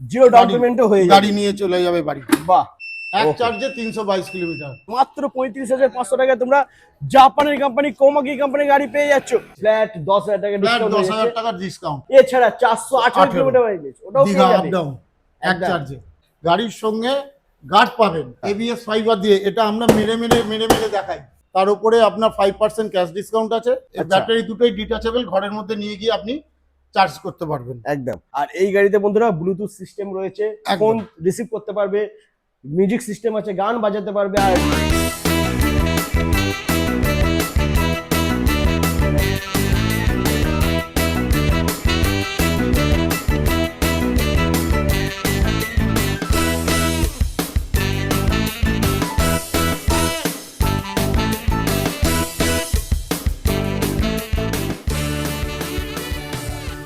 Zero down পেমেন্টও হয়ে যাবে, গাড়ি নিয়ে চলে যাবে বাড়ি। বাহ। এক চার্জে 322 কিলোমিটার। মাত্র 35,500 টাকায় তোমরা জাপানের কোম্পানি কোমাকি কোম্পানির গাড়ি পেয়ে যাচ্ছ। ফ্ল্যাট 10,000 টাকা ফ্ল্যাট ডিসকাউন্ট হয়ে 10,000 যাচ্ছে। টাকার ডিসকাউন্ট। এছাড়া 418 কিলোমিটার মাইলেজ ওটাও দীঘা পেয়ে আপ যাবে ডাউন এক একদম। চার্জে। গাড়ির সঙ্গে গার্ড পাবেন এবিএস ফাইবার দিয়ে, এটা আমরা মেরে মেরে দেখাই। তার উপরে আপনার 5% ক্যাশ ডিসকাউন্ট আছে। ব্যাটারি দুটোই ডিটাচেবল, ঘরের মধ্যে নিয়ে গিয়ে আপনি চার্জ করতে পারবেন একদম। আর এই গাড়িতে বন্ধুরা ব্লুটুথ সিস্টেম রয়েছে, ফোন রিসিভ করতে পারবে, মিউজিক সিস্টেম আছে, গান বাজাতে পারবে। আর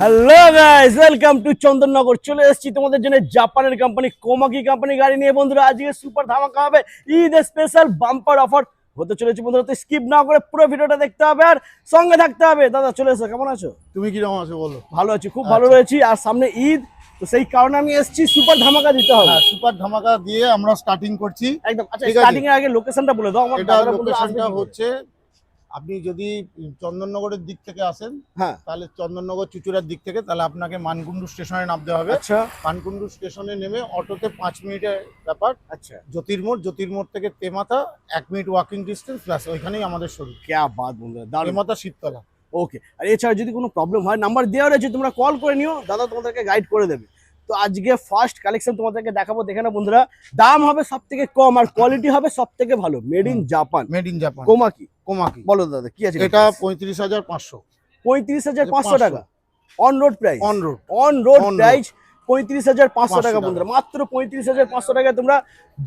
hello guys, welcome to Chandannagar. চলে এসেছি তোমাদের জন্য জাপানের কোম্পানি কোমাকি কোম্পানি গাড়ি নিয়ে। বন্ধুরা আজকে সুপার ধামাকা হবে, ঈদ স্পেশাল বাম্পার অফার হতে চলেছে। বন্ধুরা তো স্কিপ না করে পুরো ভিডিওটা দেখতে হবে আর সঙ্গে থাকতে হবে। দাদা চলে এসো, কেমন আছো? তুমি কিরকম আছো বলো? ভালো আছি, খুব ভালো রয়েছি। আর সামনে ঈদ, তো সেই কারণে আমি এসেছি সুপার ধামাকা দিতে হবে। হ্যাঁ, সুপার ধামাকা দিয়ে আমরা স্টার্টিং করছি একদম। আচ্ছা, ঠিক আছে। স্টার্টিং এর আগে লোকেশনটা বলে দাও আমার। এটা দাদারা বন্ধুরা আসবে লোকেশনটা কি করে? হচ্ছে, আপনি যদি চন্দননগরের দিক থেকে আসেন হ্যাঁ, তাহলে চন্দননগর চুচুড়ার দিক থেকে তাহলে আপনাকে মানকুণ্ডু স্টেশনে নামতে হবে। আচ্ছা মানকুণ্ডু স্টেশনে নেমে অটোতে 5 মিনিটের ব্যাপার। আচ্ছা, জ্যোতির্মোড় থেকে তেমাথা 1 মিনিট ওয়াকিং ডিস্টেন্স, প্লাস ওইখানেই আমাদের শোরুম। ক্যা বাত বন্ধুরা, দারুণ। তেমাথা শীততলা। ওকে। আর এছাড়া যদি কোনো প্রবলেম হয়, নাম্বার দেওয়া রয়েছে, তোমরা কল করে নিও, দাদা তোমাদেরকে গাইড করে দেবে। তো আজকে ফার্স্ট কালেকশন তোমাদেরকে দেখাবো, দেখে না বন্ধুরা। দাম হবে সব থেকে কম আর কোয়ালিটি হবে সব থেকে ভালো, made in Japan, made in Japan Komaki. Komaki. বলো দাদা কি আছে? এটা 35,500। 35,500 টাকা on road price. On road on road On road। Price 35,500 টাকা বন্ধুরা। মাত্র 35,500 টাকায় তোমরা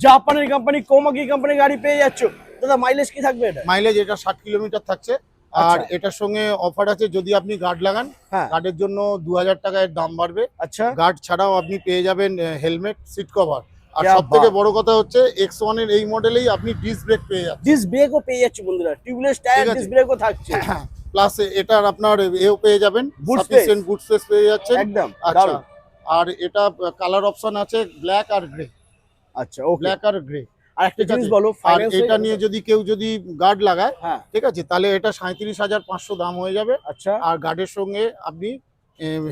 জাপানের কোম্পানি কোমাকি কোম্পানির গাড়ি পেয়ে যাচ্ছ। দাদা মাইলেজ কি থাকবে এটা? মাইলেজ এটা 60 কিলোমিটার থাকছে। আর আচ্ছা। এটার সঙ্গে অফার আছে, যদি আপনি গার্ড লাগান হ্যাঁ, গার্ডের জন্য 2,000 টাকার দাম বাড়বে। আচ্ছা। গার্ড ছাড়াও আপনি পেয়ে যাবেন হেলমেট, সিট কভার। আর ক্যা সব থেকে বাত। বড় কথা হচ্ছে X1 এর এই মডেলেই আপনি ডিস্ক ব্রেক পেয়ে যাচ্ছেন। ডিস্ক ব্রেকও পেয়ে যাচ্ছ বন্ধুরা, টিউবলেস টায়ার, ঠিক আছে। ডিস্ক ব্রেকও থাকছে। প্লাস এটার আপনার এও পেয়ে যাবেন, Boot সাফিসিয়েন্ট বুট স্পেস পেয়ে যাচ্ছেন। একদম আচ্ছা। দারুণ। আর এটা কালার অপশন আছে ব্ল্যাক আর গ্রে। আচ্ছা, ওকে। ব্ল্যাক আর গ্রে। আর একটা ঠিক জিনিস আছে। বলো, আর ফাইন্যান্স এটা নিয়ে যদি কেউ গার্ড লাগায়, হ্যাঁ, ঠিক আছে, তাহলে এটা 37,500 দাম হয়ে যাবে। আচ্ছা। আর গার্ডের সঙ্গে আপনি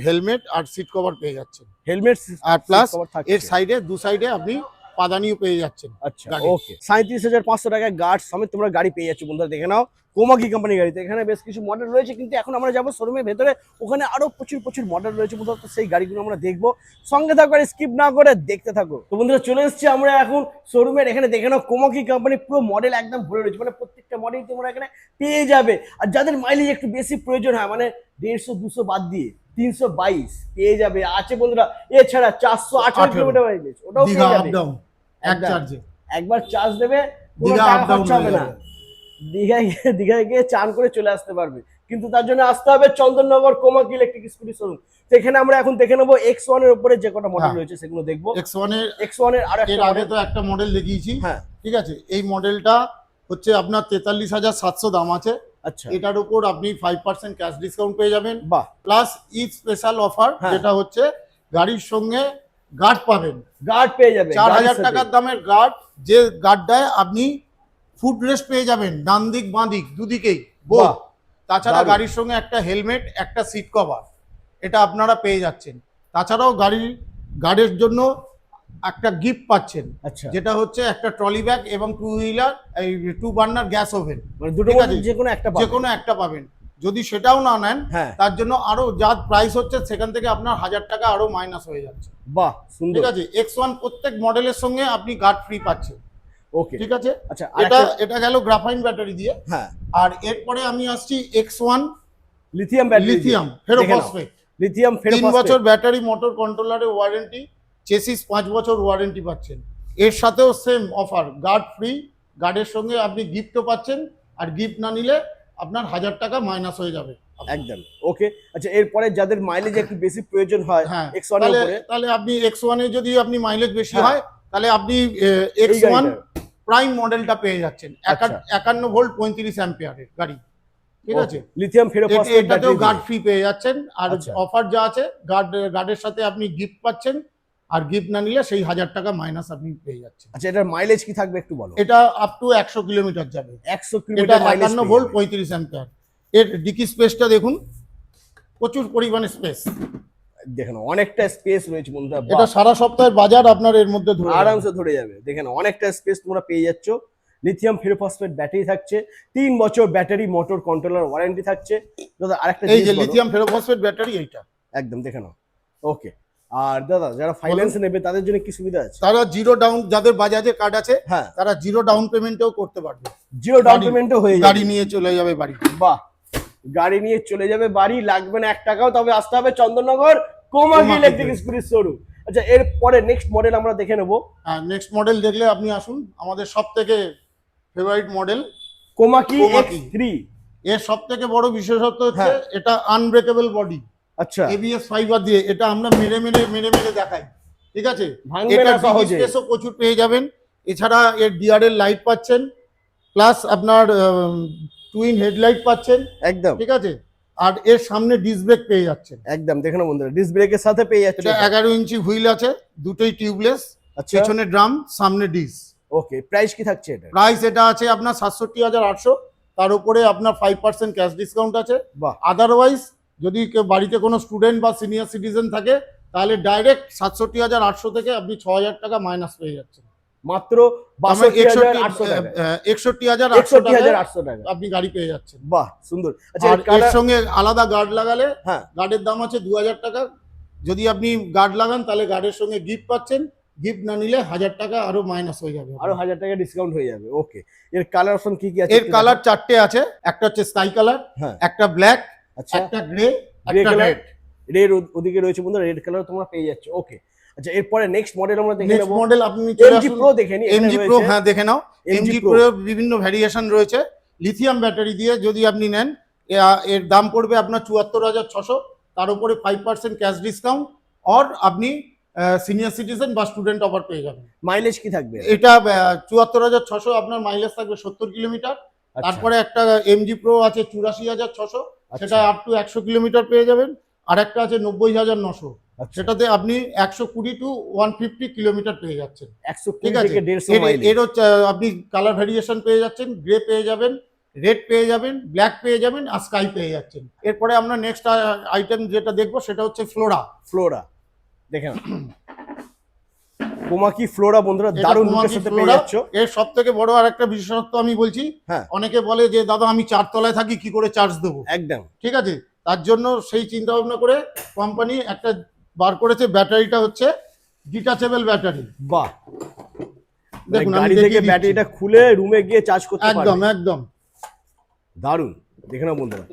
হেলমেট আর সিট কভার পেয়ে যাচ্ছেন। হেলমেট আর প্লাস এর এর সাইডে দু সাইডে আপনি পাদানিও পেয়ে যাচ্ছেন। আচ্ছা, গাড়ি। ওকে। 37,500 টাকায় গার্ড সমেত তোমরা গাড়ি পেয়ে যাচ্ছ বন্ধুরা। দেখে নাও কোমাকি কোম্পানির গাড়িতে। এখানে বেশ কিছু মডেল রয়েছে, কিন্তু এখন আমরা যাবো শোরুমের ভেতরে, ওখানে আরো প্রচুর মডেল রয়েছে বন্ধুরা। তো সেই গাড়িগুলো আমরা দেখবো, সঙ্গে থাকো আর স্কিপ না করে দেখতে থাকো। তো বন্ধুরা চলে এসেছি আমরা এখন শোরুমের এখানে। দেখে নাও কোমাকি কোম্পানি পুরো মডেল একদম ভরে রয়েছে, মানে প্রত্যেকটা মডেল তোমরা এখানে পেয়ে যাবে। আর যাদের মাইলেজ একটু বেশি প্রয়োজন হয়, মানে 150-200 বাদ দিয়ে 322 পেয়ে যাবে আছে বন্ধুরা। এছাড়া 418 কিলোমিটার মাইলেজ ওটাও দীঘা পেয়ে আপ যাবে ডাউন এক একদম। চার্জে। একবার চার্জ দেবে, কোনো দীঘা টাকা আপ ডাউন খরচা হবে না। দীঘায় গিয়ে চান করে চলে আসতে পারবে, কিন্তু তার জন্য আসতে হবে Chandannagar Komaki electric scooty showroom. তো এখানে আমরা এখন দেখে নেবো X1 এর উপরে যে কটা মডেল হ্যাঁ। রয়েছে সেগুলো দেখবো। X1 এর আর এর একটা আগে model- তো একটা মডেল দেখিয়েছি। হ্যাঁ, ঠিক আছে। এই মডেলটা হচ্ছে আপনার 43,700 দাম আছে। আচ্ছা, এটার উপর আপনি 5% ক্যাশ ডিসকাউন্ট পেয়ে যাবেন। বাহ। প্লাস ঈদ স্পেশাল অফার, হ্যাঁ। যেটা হচ্ছে গাড়ির সঙ্গে গার্ড পাবেন। গার্ড পেয়ে যাবে 4,000 টাকার দামের গার্ড, যে গার্ডটায় আপনি ফুট রেস্ট পেয়ে যাবেন ডান দিক বাঁ দিক দুদিকেই বোথ। বাহ, তাছাড়া দারুণ। গাড়ির সঙ্গে একটা হেলমেট, একটা সিট কভার, এটা আপনারা পেয়ে যাচ্ছেন। তাছাড়াও গাড়ির গার্ডের জন্য একটা গিফট পাচ্ছেন, আচ্ছা, যেটা হচ্ছে একটা ট্রলি ব্যাগ এবং 2 হুইলার, এই 2 বার্নার গ্যাস ওভেন। মানে দুটো ঠিক মধ্যে আছে। যে কোনো একটা যে কোনো একটা পাবেন। যদি সেটাও না নেন, হ্যাঁ, তার জন্য আরো যা প্রাইস হচ্ছে সেখান থেকে আপনার 1,000 টাকা আরো মাইনাস হয়ে যাচ্ছে। বাহ, সুন্দর। ঠিক আছে। X1 প্রত্যেক মডেলের সঙ্গে আপনি গার্ড ফ্রি পাচ্ছেন। ওকে, ঠিক আছে। আচ্ছা। এটা গেল গ্রাফাইন ব্যাটারি দিয়ে। হ্যাঁ, আর এরপরে আমি আসছি X1 lithium battery, lithium ferrophosphate. Lithium 3 বছর ব্যাটারি, মোটর কন্ট্রোলারের ওয়ারেন্টি, চেসিস 5 বছর ওয়ারেন্টি পাচ্ছেন। এর সাথেও সেম অফার, গার্ড ফ্রি। গার্ডের সঙ্গে আপনি গিফটও পাচ্ছেন, আর গিফট না নিলে আপনার 1,000 টাকা মাইনাস হয়ে যাবে। একদম, ওকে। আচ্ছা, এরপরে যাদের মাইলেজ একটু বেশি প্রয়োজন হয় হ্যাঁ, X1 এর উপরে, তাহলে আপনি X1 এ যদি আপনি মাইলেজ বেশি হ্যাঁ, হয়, তাহলে আপনি এই X1 গাড়িটা। প্রাইম মডেলটা পেয়ে যাচ্ছেন। আচ্ছা। 51 ভোল্ট 35 অ্যাম্পিয়ারের গাড়ি। ঠিক আছে। লিথিয়াম ফেরোফসফেট এটাতেও ব্যাটারি গার্ড ফ্রি পেয়ে যাচ্ছেন। আর আচ্ছা। অফার যা আছে, গার্ডের সাথে আপনি গিফট পাচ্ছেন। আর গিফট না নিলে সেই 1000 টাকা মাইনাস আপনি পেয়ে যাচ্ছেন। আচ্ছা, এটার মাইলেজ কি থাকবে একটু বলো। এটা আপ টু 100 কিলোমিটার যাবে। 100 এটা কিলোমিটার মাইলেজ 51 ভোল্ট 35 অ্যাম্পিয়ার। এর ডিকি স্পেসটা দেখুন, প্রচুর পরিমাণে স্পেস। দেখেন অনেকটা স্পেস রয়েছে বন্ধুরা, এটা সারা সপ্তাহের বাজার আপনার এর মধ্যে ধরে আরামসে ধরে যাবে। দেখেন অনেকটা স্পেস তোমরা পেয়ে যাচ্ছ। লিথিয়াম ফেরোফসফেট ব্যাটারি থাকছে, 3 বছর ব্যাটারি মোটর কন্ট্রোলার ওয়ারেন্টি থাকছে। দাদা আরেকটা এই যে জিনিস বলো। লিথিয়াম ফেরোফসফেট ব্যাটারি এইটা একদম দেখে নাও। ওকে, আর দাদা যারা ফাইন্যান্সে নেবে তাদের জন্য কি সুবিধা আছে? তারা জিরো ডাউন, যাদের বাজাজে কার্ড আছে হ্যাঁ, তারা জিরো ডাউন পেমেন্টেও করতে পারবে। জিরো ডাউন পেমেন্টও হয়ে যাবে, গাড়ি নিয়ে চলে যাবে বাড়ি। বাহ, গাড়ি নিয়ে চলে যাবে বাড়ি, লাগবে না 1 টাকাও। তবে আসতে হবে চন্দননগর কোমাকি ইলেকট্রিক স্কুটির শোরুম। আচ্ছা, এরপরে নেক্সট মডেল আমরা দেখে নেবো। হ্যাঁ, নেক্সট মডেল দেখলে আপনি আসুন, আমাদের সবথেকে favourite model Komaki Komaki. X3। এর সবথেকে বড় বিশেষত্ব হচ্ছে হ্যাঁ। এটা আনব্রেকেবল বডি, আচ্ছা, এবিএস ফাইবার দিয়ে। এটা আমরা মেরে মেরে মেরে মেরে দেখাই, ঠিক আছে? ভাঙবে এটা না সহজে। স্পেসও প্রচুর পেয়ে যাবেন। এছাড়া এর ডিআরএল লাইট পাচ্ছেন, প্লাস আপনার টুইন হেডলাইট পাচ্ছেন, একদম ঠিক আছে? আর এর সামনে ডিস্ক ব্রেক পেয়ে যাচ্ছেন। একদম দেখে নাও বন্ধুরা, ডিস্ক ব্রেকের সাথে পেয়ে যাচ্ছে। এটা 11 ইঞ্চি হুইল আছে, দুটোই টিউবলেস, আচ্ছা, পেছনে ড্রাম সামনে ডিস্ক। ওকে, প্রাইস কি থাকছে এটা? প্রাইস এটা আছে আপনার 67,800, তার উপরে আপনার 5% ক্যাশ ডিসকাউন্ট আছে। বাহ, আদারওয়াইজ যদি কেউ বাড়িতে কোনো স্টুডেন্ট বা সিনিয়র সিটিজেন থাকে তাহলে ডাইরেক্ট 67,800 থেকে আপনি 6,000 টাকা মাইনাস পেয়ে যাচ্ছেন। মাত্র 62,800 টাকা। 61,800 টাকা 61,800 টাকা। আপনি গাড়ি পেয়ে যাচ্ছেন। বাহ, সুন্দর। আচ্ছা, আর এর সঙ্গে আলাদা গার্ড লাগালে হ্যাঁ, গার্ডের দাম আছে 2,000 টাকা। যদি আপনি গার্ড লাগান তাহলে গার্ডের সঙ্গে গিফট পাচ্ছেন, গিফট না নিলে 1,000 টাকা আরো মাইনাস হয়ে যাবে। আরো 1000 টাকা ডিসকাউন্ট হয়ে যাবে। ওকে, এর কালার অপশন কি কি আছে? এর কালার 4টে আছে, একটা হচ্ছে স্কাই কালার, হ্যাঁ, একটা ব্ল্যাক, আচ্ছা, একটা গ্রে, গ্রে একটা কালার, রেড। রেড ওদিকে রয়েছে বন্ধুরা, রেড কালার তোমরা পেয়ে যাচ্ছ। ওকে, আচ্ছা, এরপরে নেক্সট মডেল আমরা দেখে নেক্সট নেব। মডেল আপনি চলে এমজি আসুন। প্রো দেখে নি। এমজি প্রো, হ্যাঁ দেখে নাও। MG MG Pro। প্রো বিভিন্ন ভ্যারিয়েশন রয়েছে। লিথিয়াম ব্যাটারি দিয়ে যদি আপনি নেন এর দাম পড়বে আপনার 74,600, তার উপরে 5% ক্যাশ ডিসকাউন্ট, আর আপনি সিনিয়র সিটিজেন বা স্টুডেন্ট অফার পেয়ে যাবেন। মাইলেজ কি থাকবে? এটা 74,600, আপনার মাইলেজ থাকবে 70 কিলোমিটার। আচ্ছা, তারপরে একটা এমজি প্রো আছে 84,600, আচ্ছা, সেটা আপ টু 100 কিলোমিটার পেয়ে যাবেন। আর একটা আছে 90,900, আচ্ছা, সেটাতে আপনি 120 টু 150 কিলোমিটার পেয়ে যাচ্ছেন। 120 ঠিক আছে, থেকে 150 মাইলেজ। এর হচ্ছে আপনি কালার ভেরিয়েশন পেয়ে যাচ্ছেন, গ্রে পেয়ে যাবেন, রেড পেয়ে যাবেন, ব্ল্যাক পেয়ে যাবেন, আর স্কাই পেয়ে যাচ্ছেন। এরপরে আমরা নেক্সট আইটেম যেটা দেখবো সেটা হচ্ছে ফ্লোরা। ফ্লোরা দেখেন, কোমাকি ফ্লোরা বন্ধুরা এটা দারুণ কোমাকি লুকের সাথে পেয়ে ফ্লোরা। যাচ্ছ। এর সব থেকে বড় আর একটা বিশেষত্ব আমি বলছি, হ্যাঁ, অনেকে বলে যে দাদা আমি 4 তলায় থাকি, কি করে চার্জ দেবো? একদম ঠিক আছে, তার জন্য সেই চিন্তা ভাবনা করে কোম্পানি একটা বার করেছে, ব্যাটারিটা হচ্ছে ডিটাচেবল ব্যাটারি। বাহ, দেখুন আমি গাড়ি থেকে দেখিয়ে দিচ্ছি। ব্যাটারিটা খুলে রুমে গিয়ে চার্জ করতে একদম পারবে। একদম দারুণ, দেখে নাও বন্ধুরা।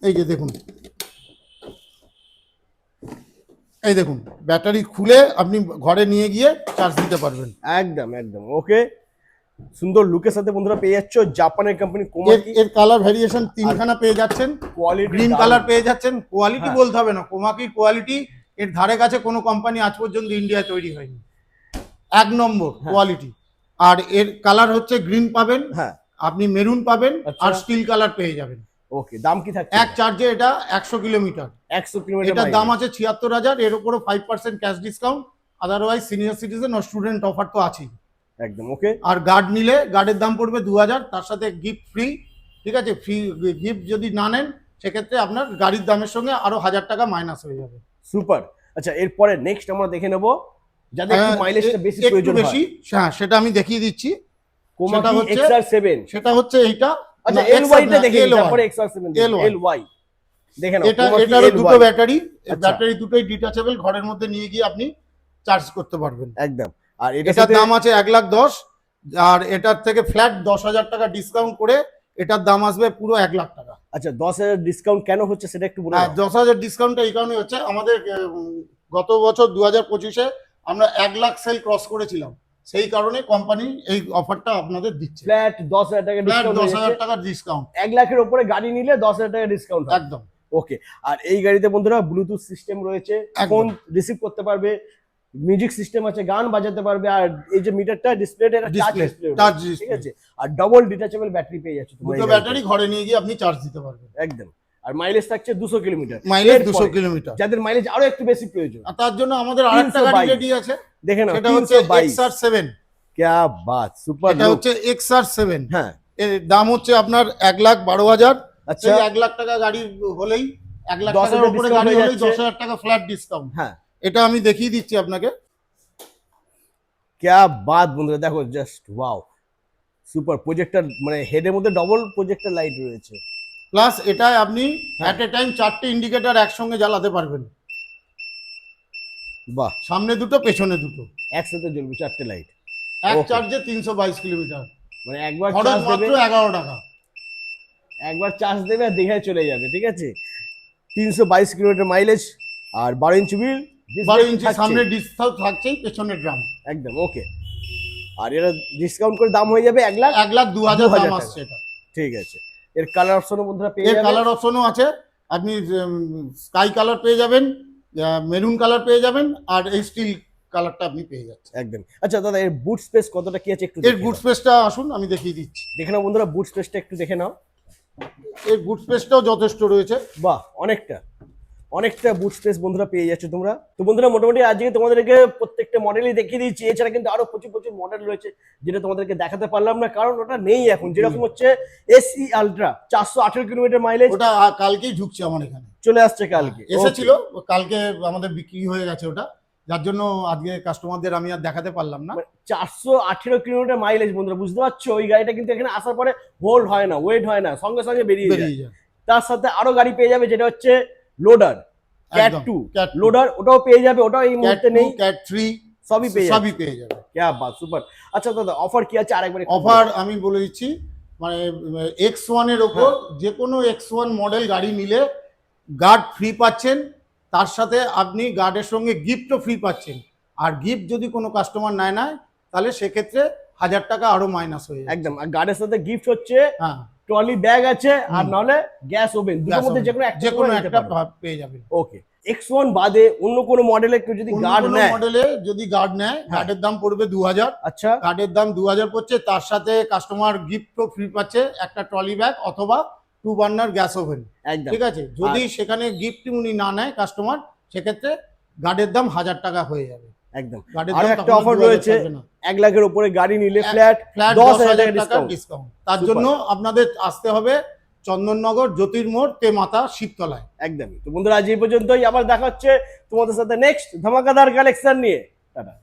এই যে দেখুন, এই দেখুন ব্যাটারি খুলে আপনি ঘরে নিয়ে গিয়ে চার্জ দিতে পারবেন। একদম একদম ওকে, সুন্দর লুকের সাথে বন্ধুরা পেয়ে যাচ্ছ জাপানের কোম্পানি এর কোমাকি। এর কালার ভেরিয়েশন 3খানা পেয়ে যাচ্ছেন, কোয়ালিটি গ্রিন কালার পেয়ে যাচ্ছেন। কোয়ালিটি হ্যাঁ। বলতে হবে না, কোমাকির কোয়ালিটি এর ধারে কাছে কোনো কোম্পানি আজ পর্যন্ত ইন্ডিয়ায় তৈরি হয়নি। 1 নম্বর কোয়ালিটি। আর এর কালার হচ্ছে গ্রিন পাবেন, হ্যাঁ, আপনি মেরুন পাবেন, আচ্ছা। আর স্টিল কালার পেয়ে যাবেন। ওকে, দাম কি থাকছে? এক চার্জে এটা 100 কিলোমিটার। 100 কিলোমিটার এটার দাম আছে 76,000, এর উপরে 5% cash discount. Otherwise senior citizen ও স্টুডেন্ট অফার তো আছেই। একদম ওকে। আর গার্ড নিলে গার্ডের দাম পড়বে 2,000, তার সাথে গিফট ফ্রি। ঠিক আছে, ফ্রি গিফট যদি না নেন সেক্ষেত্রে আপনার গাড়ির দামের সঙ্গে আরো 1,000 টাকা মাইনাস হয়ে যাবে। সুপার। আচ্ছা, এরপরে নেক্সট আমরা দেখে নেব যাদের একটু মাইলেজটা বেশি একটু প্রয়োজন বেশি, হয়। হ্যাঁ সেটা আমি দেখিয়ে দিচ্ছি। কোমাকি হচ্ছে- XR7। সেটা হচ্ছে এইটা। আচ্ছা, না, LY টা না, দেখে নিই, LY তারপরে XR7 LY LY দেখে নাও। এটা কোমাকি এটারও LY দুটো ব্যাটারি, আচ্ছা। ব্যাটারি দুটোই ডিটাচেবল, ঘরের মধ্যে নিয়ে গিয়ে আপনি চার্জ করতে পারবেন। একদম। আর এটার দাম আছে 1,10,000, আর এটার থেকে ফ্ল্যাট 10,000 টাকা ডিসকাউন্ট করে এটার দাম আসবে পুরো 1,00,000 টাকা। আচ্ছা, 10,000 ডিসকাউন্ট কেন হচ্ছে সেটা একটু বলে হ্যাঁ, দাও। 10,000 ডিসকাউন্টটা এই কারণে হচ্ছে, আমাদের গত বছর 2025-এ আমরা 1,00,000 সেল ক্রস করেছিলাম, সেই কারণে কোম্পানি এই অফারটা আপনাদের দিচ্ছে। ফ্ল্যাট 10,000 টাকা ফ্ল্যাট ডিসকাউন্ট 10,000 টাকার ডিসকাউন্ট 1 লাখের উপরে গাড়ি নিলে 10,000 টাকা ডিসকাউন্ট একদম। ওকে। আর এই গাড়িতে বন্ধুরা ব্লুটুথ সিস্টেম রয়েছে, একদম। ফোন রিসিভ করতে পারবে, মিউজিক সিস্টেম আছে, গান বাজাতে পারবে, আর এই যে মিটারটা ডিসপ্লেটা এটা টাচ ডিসপ্লে, ডিসপ্লে, টাচ ঠিক ডিসপ্লে, আছে। আর ডবল ডিটাচেবল ব্যাটারি পেয়ে যাচ্ছে তোমরা এই দুটো গাড়িতে। ব্যাটারি ঘরে নিয়ে গিয়ে আপনি চার্জ দিতে পারবেন। একদম। আর মাইলেজ থাকছে 200 কিলোমিটার। Mileage 200 kilometre. যাদের মাইলেজ আরো একটু বেশি প্রয়োজন, আর তার জন্য আমাদের আরেকটা গাড়ি রেডি আছে, দেখে নাও, সেটা হচ্ছে 322। XR7। क्या बात, সুপার। এটা হচ্ছে XR7। হ্যাঁ, এর দাম হচ্ছে আপনার 1,12,000। আচ্ছা, সেই 1 লাখ টাকা গাড়ি হলেই 1 লাখ 10,000 টাকার উপরে discount গাড়ি হয়ে হলেই যাচ্ছে। 10,000 টাকা ফ্ল্যাট ডিসকাউন্ট। হ্যাঁ, এটা আমি দেখিয়ে দিচ্ছি আপনাকে। क्या बात বন্ধুরা, দেখো জাস্ট ওয়াও, সুপার প্রজেক্টর, মানে হেডের মধ্যে ডবল প্রজেক্টর লাইট রয়েছে। প্লাস এটায় আপনি হ্যাঁ। অ্যাট এ টাইম 4টে ইন্ডিকেটর একসঙ্গে জ্বালাতে পারবেন, বাহ, সামনে দুটো পেছনে দুটো, একসাথে জ্বলবে 4টে লাইট। এক Okay. চার্জে 322 কিলোমিটার, মানে একবার খরচ চার্জ দেবে, মাত্র 11 টাকা। একবার চার্জ দেবে আর দীঘায় চলে যাবে, ঠিক আছে। 322 কিলোমিটার মাইলেজ, আর 12 ইঞ্চি হুইল, 12 ইঞ্চি সামনে ডিসকাউন্ট থাকছেই, পেছনে ড্রাম। একদম ওকে। আর এরা ডিসকাউন্ট করে দাম হয়ে যাবে 1 লাখ 1,02,000 দাম টাকা। আসছে এটা। ঠিক আছে। এর কালার অপশনও বন্ধুরা পেয়ে এর যাবেন। কালার অপশনও আছে, আপনি স্কাই কালার পেয়ে যাবেন, মেরুন কালার পেয়ে যাবেন, আর এই স্টিল কালারটা আপনি পেয়ে যাচ্ছেন। একদম। আচ্ছা দাদা, এর বুট স্পেস কতটা কি আছে একটু এর বুট স্পেসটা আসুন আমি দেখিয়ে দিচ্ছি। দেখে নাও বন্ধুরা, বুট স্পেসটা একটু দেখে নাও। এর বুট স্পেসটাও যথেষ্ট রয়েছে। বাহ, অনেকটা অনেকটা বুট স্পেস বন্ধুরা পেয়ে যাচ্ছে তোমরা। তো বন্ধুরা মোটামুটি আজকে তোমাদেরকে প্রত্যেকটা মডেলই দেখিয়ে দিচ্ছি। এছাড়া কিন্তু আরো প্রচুর প্রচুর মডেল রয়েছে যেটা তোমাদেরকে দেখাতে পারলাম না, কারণ ওটা নেই এখন। যেরকম হচ্ছে SE আলট্রা 418 কিলোমিটার মাইলেজ, ওটা কালকেই ঢুকছে আমার এখানে, চলে আসছে কালকে। এসেছিল কালকে, আমাদের বিক্রি হয়ে গেছে ওটা, যার জন্য আজকে কাস্টমারদের আমি আর দেখাতে পারলাম না। 418 কিলোমিটার মাইলেজ বন্ধুরা, বুঝতে পারছো? ওই গাড়িটা কিন্তু এখানে আসার পরে হোল্ড হয় না, ওয়েট হয় না, সঙ্গে সঙ্গে বেরিয়ে যায়। বেরিয়ে যায়। তার সাথে আরো গাড়ি পেয়ে যাবে, যেটা হচ্ছে লোডার ক্যাট একদম, 2 Cat 2, লোডার, ওটাও পেয়ে যাবে। ওটাও এই মুহূর্তে নেই, ক্যাট 3 সবই পেয়ে যাবে। সবই পেয়ে যাবে। क्या बात, সুপার। আচ্ছা দাদা, অফার কি আছে আরেকবার একটু অফার আমি বলে দিচ্ছি, মানে X1 এর ওপর হ্যাঁ। যে কোনো X1 মডেল গাড়ি নিলে গার্ড ফ্রি পাচ্ছেন, তার সাথে আপনি গার্ডের সঙ্গে গিফটও ফ্রি পাচ্ছেন। আর গিফট যদি কোনো কাস্টমার নেয় না, তাহলে সেক্ষেত্রে 1,000 টাকা আরো মাইনাস হয়ে যাবে। একদম। আর গাড়ির সাথে গিফট হচ্ছে হ্যাঁ, ট্রলি ব্যাগ আছে, আর নাহলে গ্যাস ওভেন, দুটোর মধ্যে যে কোনো একটা পেয়ে যাবেন। ওকে। X1 বাদে অন্য কোনো মডেলে কেউ যদি গার্ড নেয়, মডেলে যদি গার্ড নেয়, গার্ডের দাম পড়বে 2,000। আচ্ছা, গার্ডের দাম 2,000 পড়ছে, তার সাথে কাস্টমার গিফটও ফ্রি পাচ্ছে, একটা ট্রলি ব্যাগ অথবা 2 বার্নার গ্যাস ওভেন। একদম ঠিক আছে, যদি সেখানে গিফট উনি না নেয় কাস্টমার, সেক্ষেত্রে গার্ডের দাম 1,000 টাকা হয়ে যাবে। একদম। গার্ডের আর দাম একটা তখন অফার 2,000 রয়েছে, থাকবে না। 1 লাখের উপরে গাড়ি নিলে ফ্ল্যাট ফ্ল্যাট 10,000 টাকা 10,000 টাকা ডিসকাউন্ট। তার Super. জন্য আপনাদের আসতে হবে চন্দননগর জ্যোতির্মোড় তেমাতা শিবতলায়। একদমই। তো বন্ধুরা আজ এই পর্যন্তই, আবার দেখা হচ্ছে তোমাদের সাথে নেক্সট ধামাকাদার কালেকশন নিয়ে। টাটা।